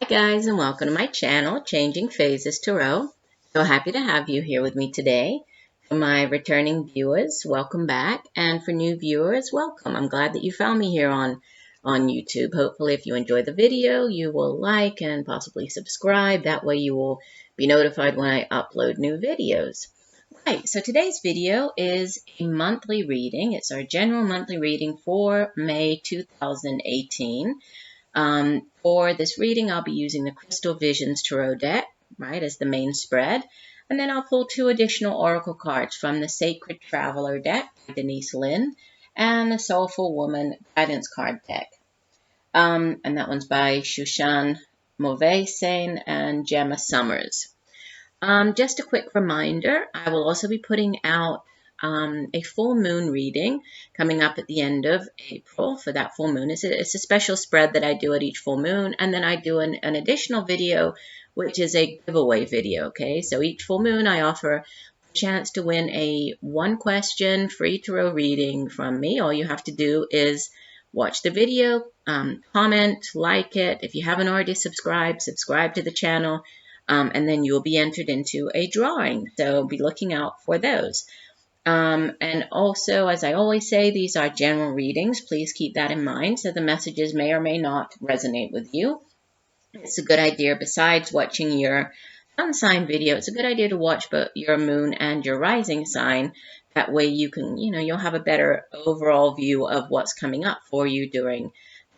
Guys, and welcome to my channel, Changing Phases Tarot. So happy to have you here with me today. For my returning viewers, welcome back, and for new viewers, welcome. I'm glad that you found me here on YouTube. Hopefully, if you enjoy the video, you will like and possibly subscribe. That way you will be notified when I upload new videos. Right, so today's video is a monthly reading. It's our general monthly reading for May 2018. For this reading, I'll be using the Crystal Visions Tarot deck, right, as the main spread. And then I'll pull two additional oracle cards from the Sacred Traveler deck by Denise, Linn, and the Soulful Woman Guidance card deck. And that one's by Shushann, Movessian, and Gemma Summers. Just a quick reminder, I will also be putting out a full moon reading coming up at the end of April for that full moon. It's a special spread that I do at each full moon, and then I do an additional video, which is a giveaway video, okay? So each full moon I offer a chance to win a one-question free tarot reading from me. All you have to do is watch the video, comment, like it. If you haven't already subscribed, subscribe to the channel, and then you'll be entered into a drawing. So be looking out for those. And also, as I always say, these are general readings. Please keep that in mind. So the messages may or may not resonate with you. It's a good idea, besides watching your sun sign video, it's a good idea to watch both your moon and your rising sign. That way you can, you'll have a better overall view of what's coming up for you during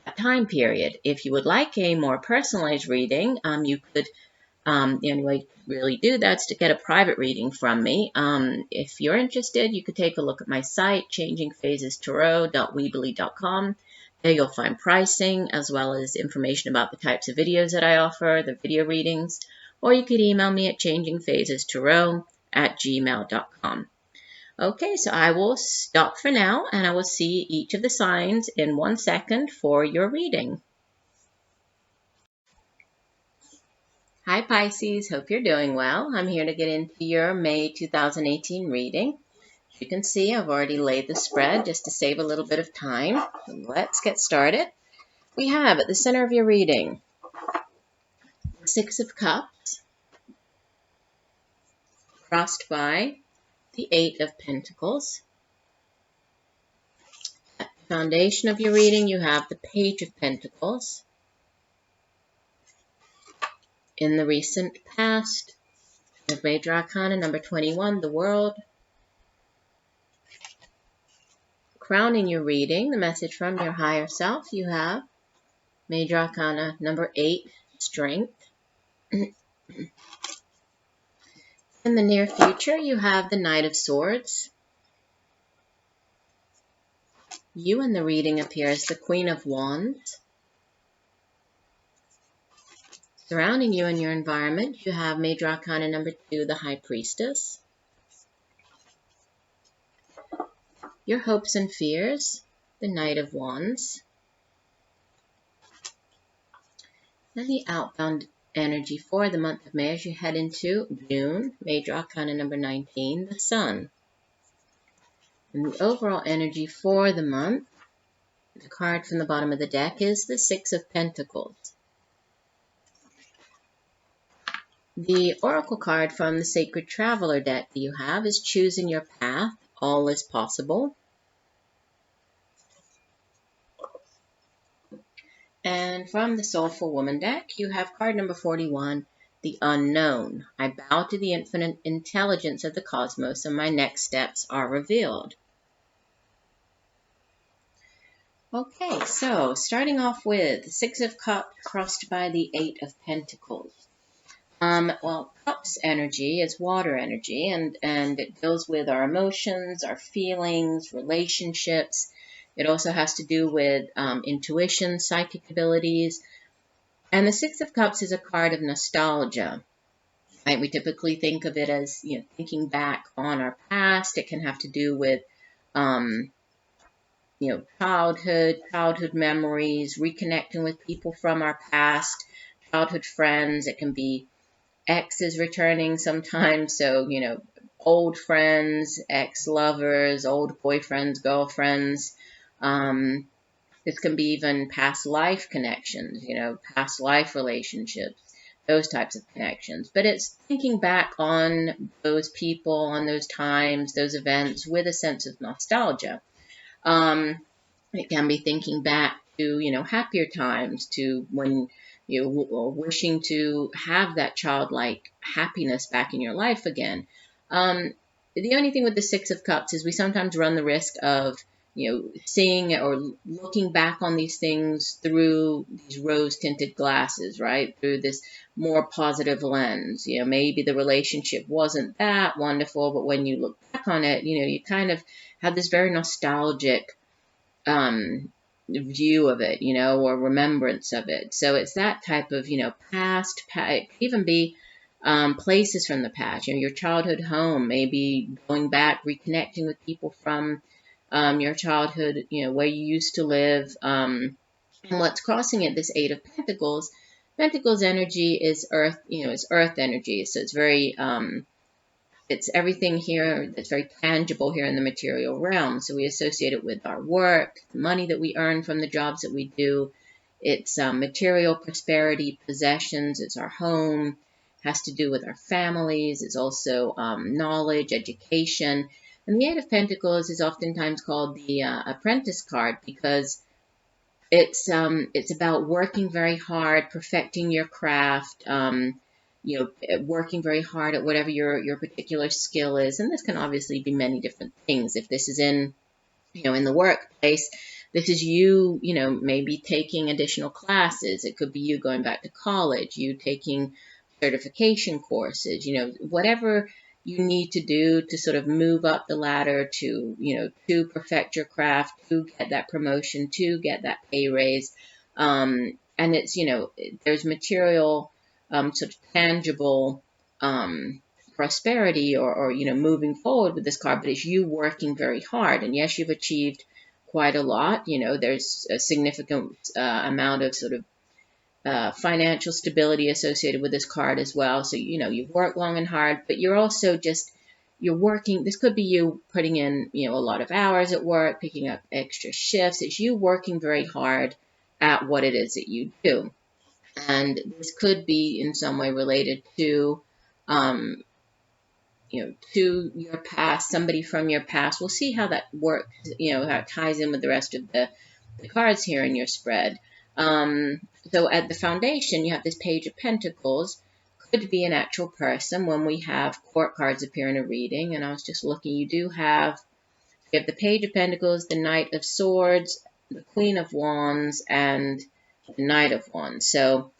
that time period. If you would like a more personalized reading, you could the only way you really do that's to get a private reading from me. If you're interested, you could take a look at my site, changingphasestarot.weebly.com. There you'll find pricing as well as information about the types of videos that I offer, the video readings, or you could email me at changingphasestarot@gmail.com. Okay, so I will stop for now, and I will see each of the signs in 1 second for your reading. Hi Pisces, hope you're doing well. I'm here to get into your May 2018 reading. As you can see, I've already laid the spread just to save a little bit of time. So let's get started. We have at the center of your reading, the Six of Cups, crossed by the Eight of Pentacles. At the foundation of your reading, you have the Page of Pentacles. In the recent past, with Major Arcana number 21, the World. Crowning your reading, the message from your higher self, you have Major Arcana number 8, Strength. In the near future, you have the Knight of Swords. You in the reading appear as the Queen of Wands. Surrounding you in your environment, you have Major Arcana number 2, the High Priestess. Your hopes and fears, the Knight of Wands. And the outbound energy for the month of May as you head into June, Major Arcana number 19, the Sun. And the overall energy for the month, the card from the bottom of the deck is the Six of Pentacles. The oracle card from the Sacred Traveler deck that you have is Choosing Your Path, All is Possible. And from the Soulful Woman deck, you have card number 41, The Unknown. I bow to the infinite intelligence of the cosmos, and my next steps are revealed. Okay, so starting off with the Six of Cups crossed by the Eight of Pentacles. Well, Cups energy is water energy, and it deals with our emotions, our feelings, relationships. It also has to do with intuition, psychic abilities. And the Six of Cups is a card of nostalgia. Right? We typically think of it as thinking back on our past. It can have to do with childhood memories, reconnecting with people from our past, childhood friends. It can be exes returning sometimes, so, old friends, ex-lovers, old boyfriends, girlfriends, This can be even past life connections, past life relationships, those types of connections. But it's thinking back on those people, on those times, those events with a sense of nostalgia. It can be thinking back to, happier times, to when you wishing to have that childlike happiness back in your life again. The only thing with the Six of Cups is we sometimes run the risk of, seeing or looking back on these things through these rose-tinted glasses, right? Through this more positive lens. Maybe the relationship wasn't that wonderful, but when you look back on it, you kind of have this very nostalgic view of it, or remembrance of it. So it's that type of, past, it could even be places from the past, your childhood home, maybe going back, reconnecting with people from your childhood, where you used to live. And what's crossing it, this Eight of Pentacles. Pentacles energy is earth, it's earth energy. So it's very, it's everything here that's very tangible here in the material realm. So we associate it with our work, the money that we earn from the jobs that we do. It's material prosperity, possessions. It's our home. Has to do with our families. It's also knowledge, education. And the Eight of Pentacles is oftentimes called the apprentice card because it's about working very hard, perfecting your craft, working very hard at whatever your particular skill is. And this can obviously be many different things. If this is in the workplace, this is you, maybe taking additional classes. It could be you going back to college, you taking certification courses, whatever you need to do to sort of move up the ladder to perfect your craft, to get that promotion, to get that pay raise. And it's, there's material, sort of tangible prosperity or moving forward with this card, but it's you working very hard. And yes, you've achieved quite a lot. There's a significant amount of sort of financial stability associated with this card as well. So, you've worked long and hard, but you're also you're working. This could be you putting in, a lot of hours at work, picking up extra shifts. It's you working very hard at what it is that you do. And this could be in some way related to, to your past, somebody from your past. We'll see how that works, how it ties in with the rest of the cards here in your spread. So at the foundation, you have this Page of Pentacles. Could be an actual person when we have court cards appear in a reading. And I was just looking, you have the Page of Pentacles, the Knight of Swords, the Queen of Wands, and the Knight of Wands. So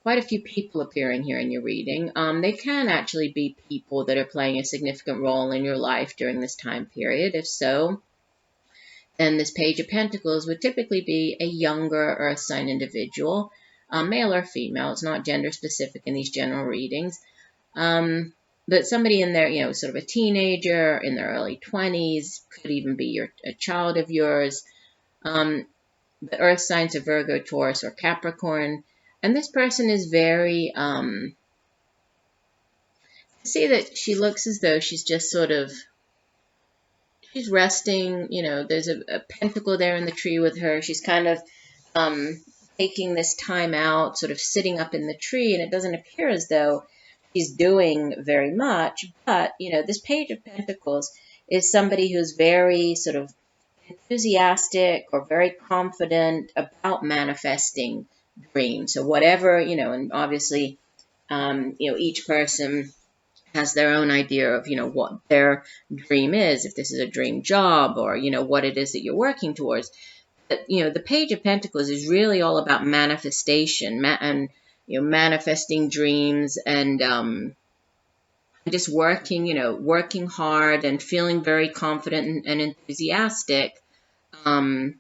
quite a few people appearing here in your reading. They can actually be people that are playing a significant role in your life during this time period. If so, then this Page of Pentacles would typically be a younger Earth sign individual, male or female. It's not gender specific in these general readings. But somebody in there, sort of a teenager in their early 20s, could even be a child of yours. The Earth signs are Virgo, Taurus, or Capricorn. And this person is very, see that she looks as though she's just sort of, she's resting, there's a pentacle there in the tree with her. She's kind of taking this time out, sort of sitting up in the tree, and it doesn't appear as though she's doing very much. But, this Page of Pentacles is somebody who's very sort of enthusiastic or very confident about manifesting dreams. So whatever, and obviously, each person has their own idea of, what their dream is, if this is a dream job or, what it is that you're working towards. But, the Page of Pentacles is really all about manifestation and, manifesting dreams and just working, working hard and feeling very confident and enthusiastic. And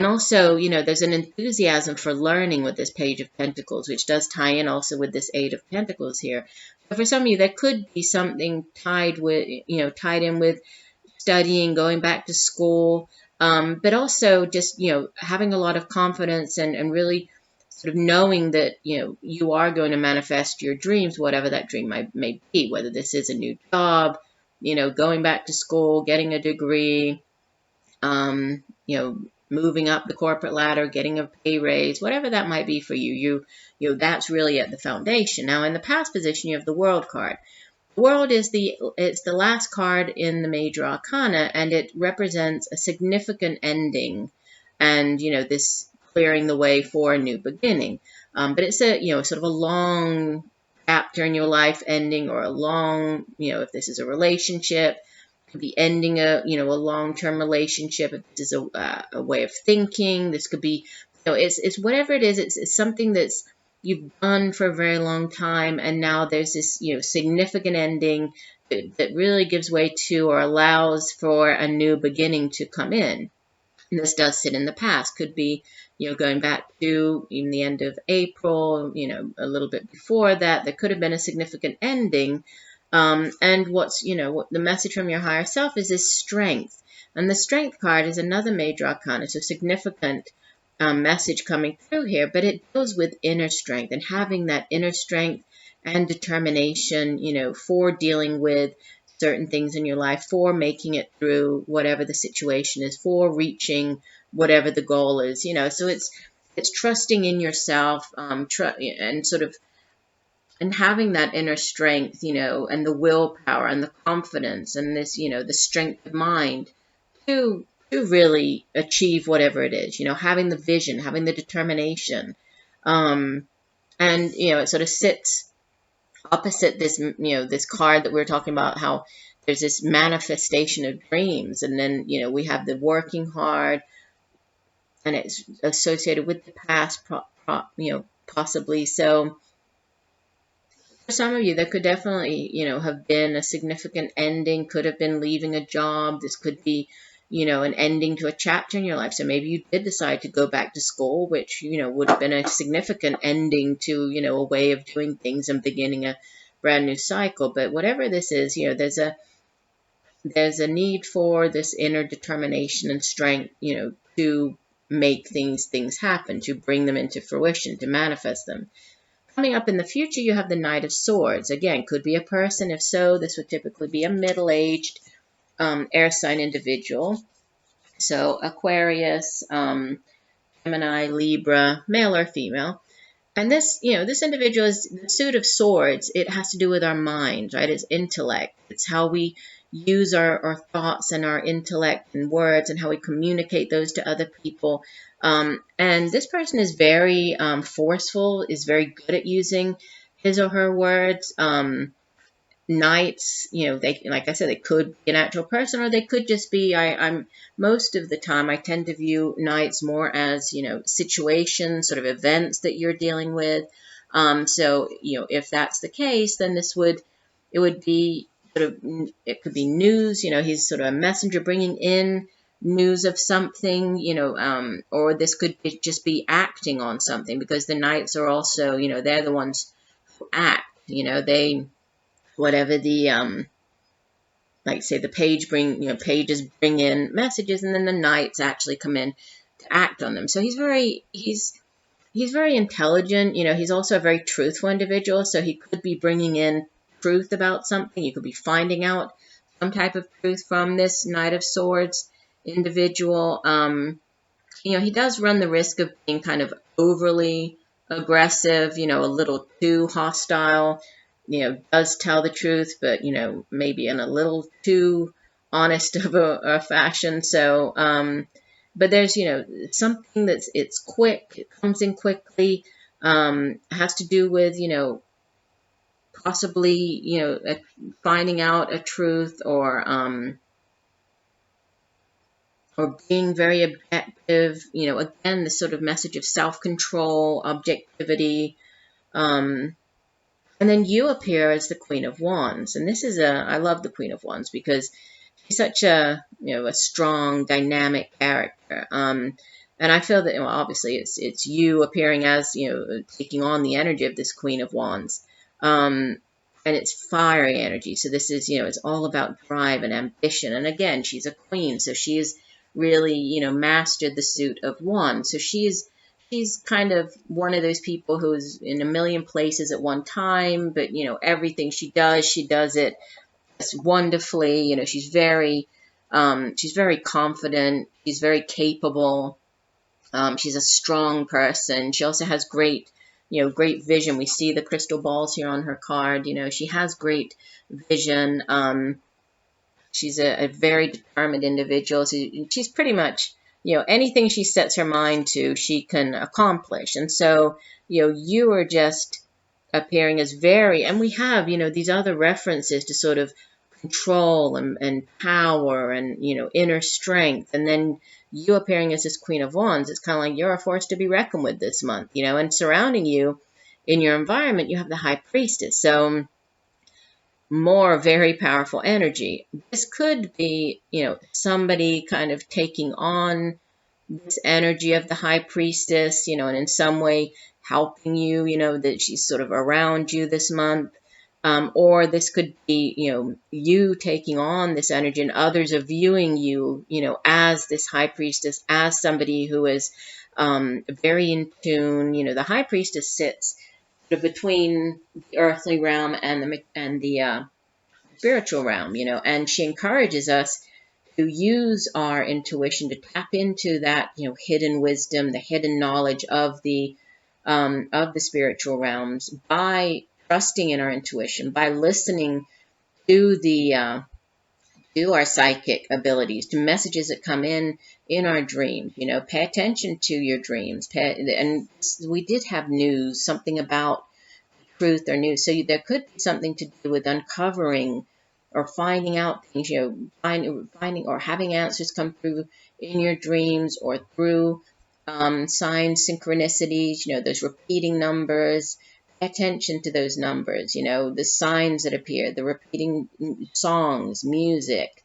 also, there's an enthusiasm for learning with this Page of Pentacles, which does tie in also with this Eight of Pentacles here. So for some of you, there could be something tied in with studying, going back to school, but also just, having a lot of confidence and really sort of knowing that, you are going to manifest your dreams, whatever that dream may be, whether this is a new job, going back to school, getting a degree, moving up the corporate ladder, getting a pay raise, whatever that might be for you, that's really at the foundation. Now, in the past position, you have the World card. The World is it's the last card in the major arcana, and it represents a significant ending, and this clearing the way for a new beginning. But it's a sort of a long chapter in your life ending, or a long, if this is a relationship, it could be ending a long-term relationship. If this is a way of thinking, this could be, it's whatever it is. It's something that's you've done for a very long time, and now there's this significant ending that really gives way to, or allows for, a new beginning to come in. And this does sit in the past. Could be going back to even the end of April, a little bit before that. There could have been a significant ending. And what the message from your higher self is strength. And the Strength card is another major arcana, so significant message coming through here, but it deals with inner strength, and having that inner strength and determination, for dealing with certain things in your life, for making it through whatever the situation is, for reaching whatever the goal is, so it's trusting in yourself, and sort of, and having that inner strength, and the willpower and the confidence and this, the strength of mind to really achieve whatever it is, having the vision, having the determination. And, it sort of sits opposite this, this card that we were talking about, how there's this manifestation of dreams. And then, we have the working hard, and it's associated with the past, possibly. So for some of you, there could definitely, have been a significant ending, could have been leaving a job. This could be, an ending to a chapter in your life. So maybe you did decide to go back to school, which, would have been a significant ending to, a way of doing things and beginning a brand new cycle. But whatever this is, there's a need for this inner determination and strength, to make things happen, to bring them into fruition, to manifest them. Coming up in the future, you have the Knight of Swords. Again, could be a person. If so, this would typically be a middle-aged air sign individual. So Aquarius, Gemini, Libra, male or female. And this, this individual is the suit of swords. It has to do with our mind, right? It's intellect. It's how we use our thoughts and our intellect and words, and how we communicate those to other people. And this person is very forceful, is very good at using his or her words. Knights, they, like I said, they could be an actual person, or they could just be, I'm most of the time, I tend to view knights more as, situations, sort of events that you're dealing with. So, if that's the case, then it would be sort of, it could be news, he's sort of a messenger bringing in news of something, or this could just be acting on something, because the knights are also, they're the ones who act, whatever the, like say the pages bring in messages, and then the knights actually come in to act on them. So he's very intelligent. He's also a very truthful individual. So he could be bringing in truth about something. You could be finding out some type of truth from this Knight of Swords individual. He does run the risk of being kind of overly aggressive, a little too hostile. Does tell the truth, but, maybe in a little too honest of a fashion. So, but there's, something it's quick, it comes in quickly, has to do with, possibly, finding out a truth, or being very objective, again, the sort of message of self-control, objectivity. And then you appear as the Queen of Wands. And this is I love the Queen of Wands, because she's such a strong, dynamic character. And I feel that, obviously it's you appearing as, taking on the energy of this Queen of Wands. And it's fiery energy. So this is, it's all about drive and ambition. And again, she's a queen. So she's really, mastered the suit of Wands. So she's kind of one of those people who's in a million places at one time, but, everything she does it just wonderfully. She's very She's very confident. She's very capable. She's a strong person. She also has great, great vision. We see the crystal balls here on her card. She has great vision. She's a very determined individual. She's pretty much, anything she sets her mind to, she can accomplish. And so, you are just appearing as very, and we have, these other references to sort of control and power and, inner strength. And then you appearing as this Queen of Wands, it's kind of like you're a force to be reckoned with this month, and surrounding you in your environment, you have the High Priestess. So more very powerful energy. This could be, somebody kind of taking on this energy of the High Priestess, and in some way helping you, that she's sort of around you this month. Or this could be, you taking on this energy and others are viewing you, as this High Priestess, as somebody who is very in tune. The High Priestess sits sort of between the earthly realm and the spiritual realm, and she encourages us to use our intuition to tap into that, hidden wisdom, the hidden knowledge of the spiritual realms by trusting in our intuition, by listening to to our psychic abilities, to messages that come in our dreams. Pay attention to your dreams. And we did have news, something about truth or news. So there could be something to do with uncovering or finding out things, finding or having answers come through in your dreams or through signs, synchronicities, those repeating numbers. Pay attention to those numbers, the signs that appear, the repeating songs, music,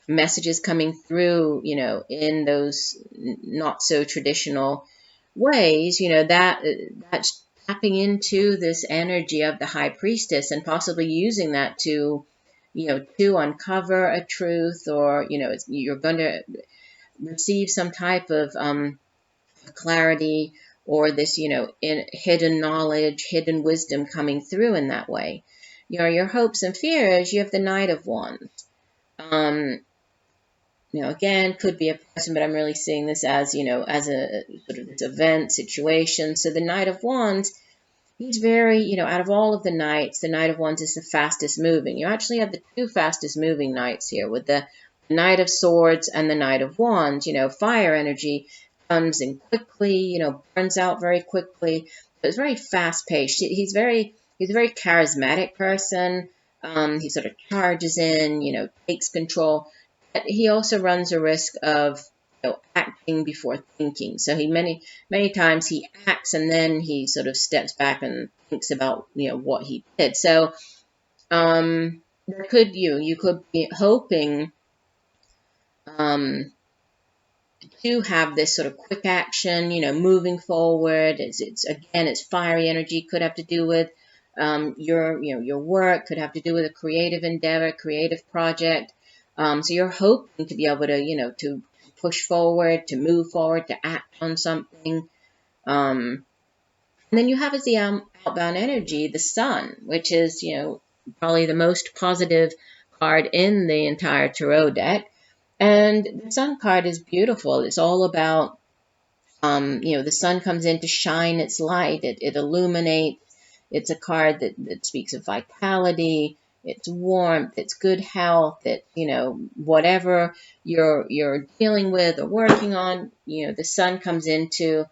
messages coming through, in those not so traditional ways, that's tapping into this energy of the High Priestess and possibly using that to, to uncover a truth, or, you're going to receive some type of clarity, or this, in hidden knowledge, hidden wisdom coming through in that way. Your hopes and fears, you have the Knight of Wands. Again, could be a person, but I'm really seeing this as, as a sort of this event situation. So the Knight of Wands, he's very, out of all of the knights, the Knight of Wands is the fastest moving. You actually have the two fastest moving knights here with the Knight of Swords and the Knight of Wands. Fire energy comes in quickly, burns out very quickly. So it's very fast paced. He's a very charismatic person. He sort of charges in, takes control. But he also runs a risk of, acting before thinking. So he many times he acts and then he sort of steps back and thinks about, what he did. So there could you could be hoping to have this sort of quick action, moving forward. It's fiery energy. Could have to do with your work. Could have to do with a creative endeavor, creative project. So you're hoping to be able to, to push forward, to move forward, to act on something. And then you have as the outbound energy, the Sun, which is, probably the most positive card in the entire tarot deck. And the Sun card is beautiful. It's all about, the sun comes in to shine its light. It illuminates. It's a card that speaks of vitality. It's warmth, it's good health, it's, whatever you're dealing with or working on, the sun comes into,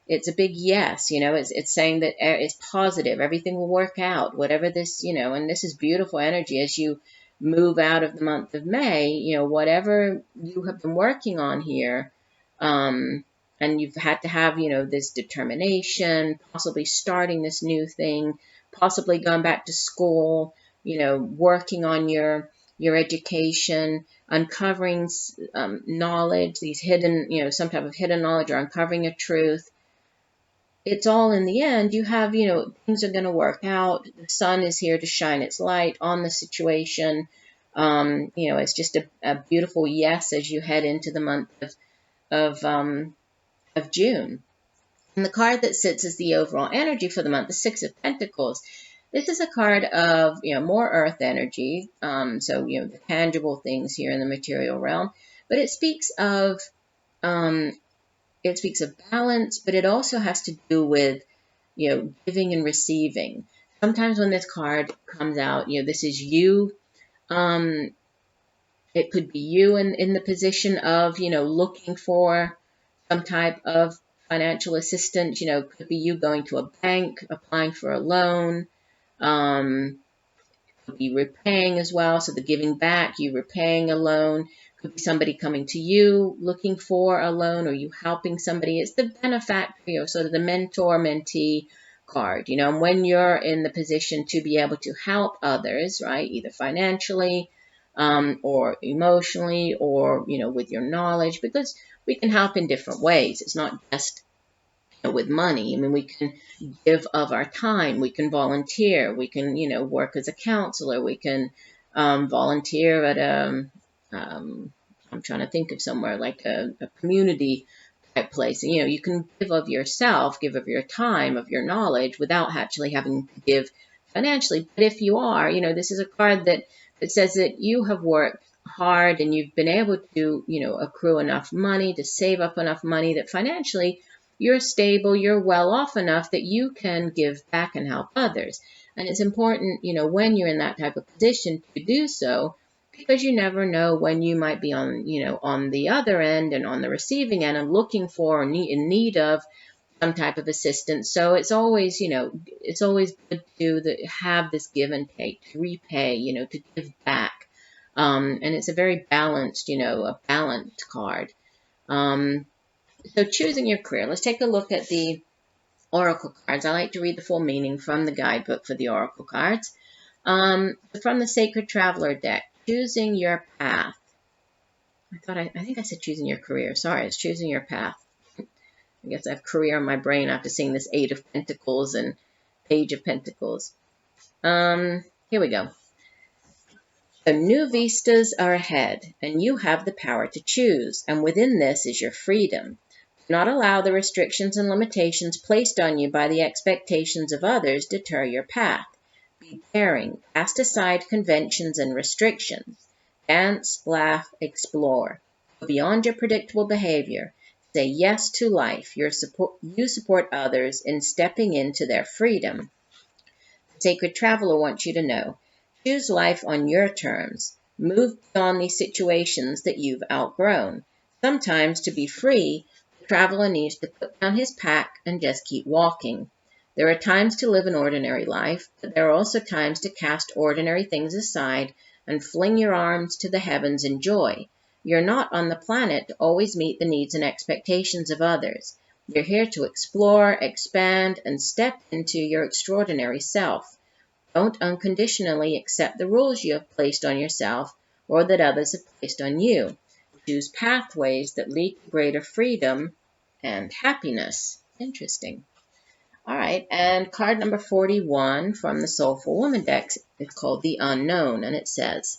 it's a big yes, it's saying that it's positive, everything will work out, whatever this, and this is beautiful energy as you move out of the month of May, whatever you have been working on here, and you've had to have, this determination, possibly starting this new thing, possibly going back to school, working on your education, uncovering knowledge, these hidden, some type of hidden knowledge, or uncovering a truth. It's all in the end, you have, things are going to work out. The sun is here to shine its light on the situation. It's just a beautiful yes as you head into the month of June. And the card that sits as the overall energy for the month, the Six of Pentacles. this is a card of, more earth energy. So, the tangible things here in the material realm, but um, it speaks of balance, but it also has to do with, giving and receiving. Sometimes when this card comes out, this is you. Um, it could be you in the position of, looking for some type of financial assistance. Could be you going to a bank, applying for a loan. Um, could be repaying as well. So the giving back, you repaying a loan. Could be somebody coming to you looking for a loan, or you helping somebody. It's the benefactor, sort of the mentor-mentee card, and when you're in the position to be able to help others, right, either financially, or emotionally, or, with your knowledge, because we can help in different ways. It's not just with money. I mean, we can give of our time, we can volunteer, we can, work as a counselor, we can volunteer at I'm trying to think of somewhere like a community type place. And, you can give of yourself, give of your time, of your knowledge without actually having to give financially. But if you are, this is a card that says that you have worked hard and you've been able to, accrue enough money, to save up enough money that financially you're stable, you're well off enough that you can give back and help others. And it's important, when you're in that type of position to do so, because you never know when you might be on, on the other end and on the receiving end and looking for or in need of some type of assistance. So it's always, it's always good to have this give and take, to repay, to give back. And it's a very balanced, a balanced card. So choosing your career. Let's take a look at the oracle cards. I like to read the full meaning from the guidebook for the oracle cards. From the Sacred Traveler deck, choosing your path. I think I said choosing your career. Sorry, it's choosing your path. I guess I have career in my brain after seeing this Eight of Pentacles and Page of Pentacles. Here we go. So new vistas are ahead, and you have the power to choose, and within this is your freedom. Do not allow the restrictions and limitations placed on you by the expectations of others deter your path. Be daring, cast aside conventions and restrictions. Dance, laugh, explore. Go beyond your predictable behavior. Say yes to life. You support others in stepping into their freedom. The Sacred Traveler wants you to know. Choose life on your terms. Move beyond these situations that you've outgrown. Sometimes, to be free, the traveler needs to put down his pack and just keep walking. There are times to live an ordinary life, but there are also times to cast ordinary things aside and fling your arms to the heavens in joy. You're not on the planet to always meet the needs and expectations of others. You're here to explore, expand, and step into your extraordinary self. Don't unconditionally accept the rules you have placed on yourself or that others have placed on you. Choose pathways that lead to greater freedom and happiness. Interesting. All right, and card number 41 from the Soulful Woman deck is called The Unknown, and it says,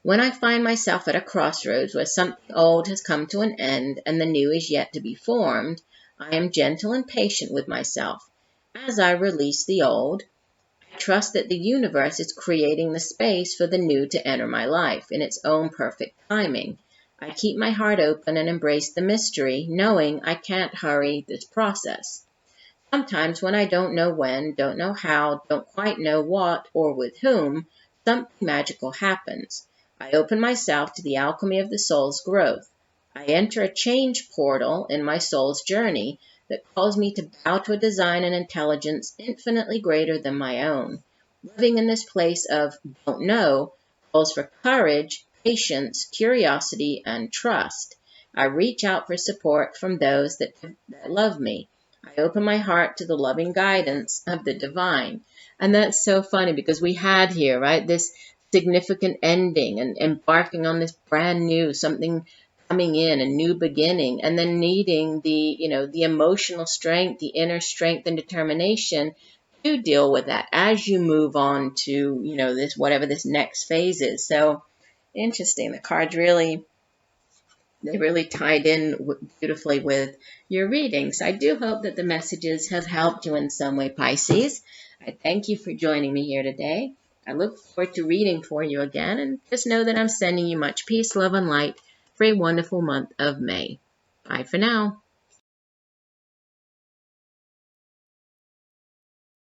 when I find myself at a crossroads where something old has come to an end and the new is yet to be formed, I am gentle and patient with myself. As I release the old, I trust that the universe is creating the space for the new to enter my life in its own perfect timing. I keep my heart open and embrace the mystery, knowing I can't hurry this process. Sometimes when I don't know when, don't know how, don't quite know what or with whom, something magical happens. I open myself to the alchemy of the soul's growth. I enter a change portal in my soul's journey that calls me to bow to a design and intelligence infinitely greater than my own. Living in this place of don't know calls for courage, patience, curiosity, and trust. I reach out for support from those that love me. I open my heart to the loving guidance of the divine. And that's so funny because we had here, right, this significant ending and embarking on this brand new, something coming in, a new beginning, and then needing the, the emotional strength, the inner strength and determination to deal with that as you move on to, this, whatever this next phase is. So interesting. The cards really tied in beautifully with your readings. I do hope that the messages have helped you in some way, Pisces. I thank you for joining me here today. I look forward to reading for you again, and just know that I'm sending you much peace, love, and light for a wonderful month of May. Bye for now.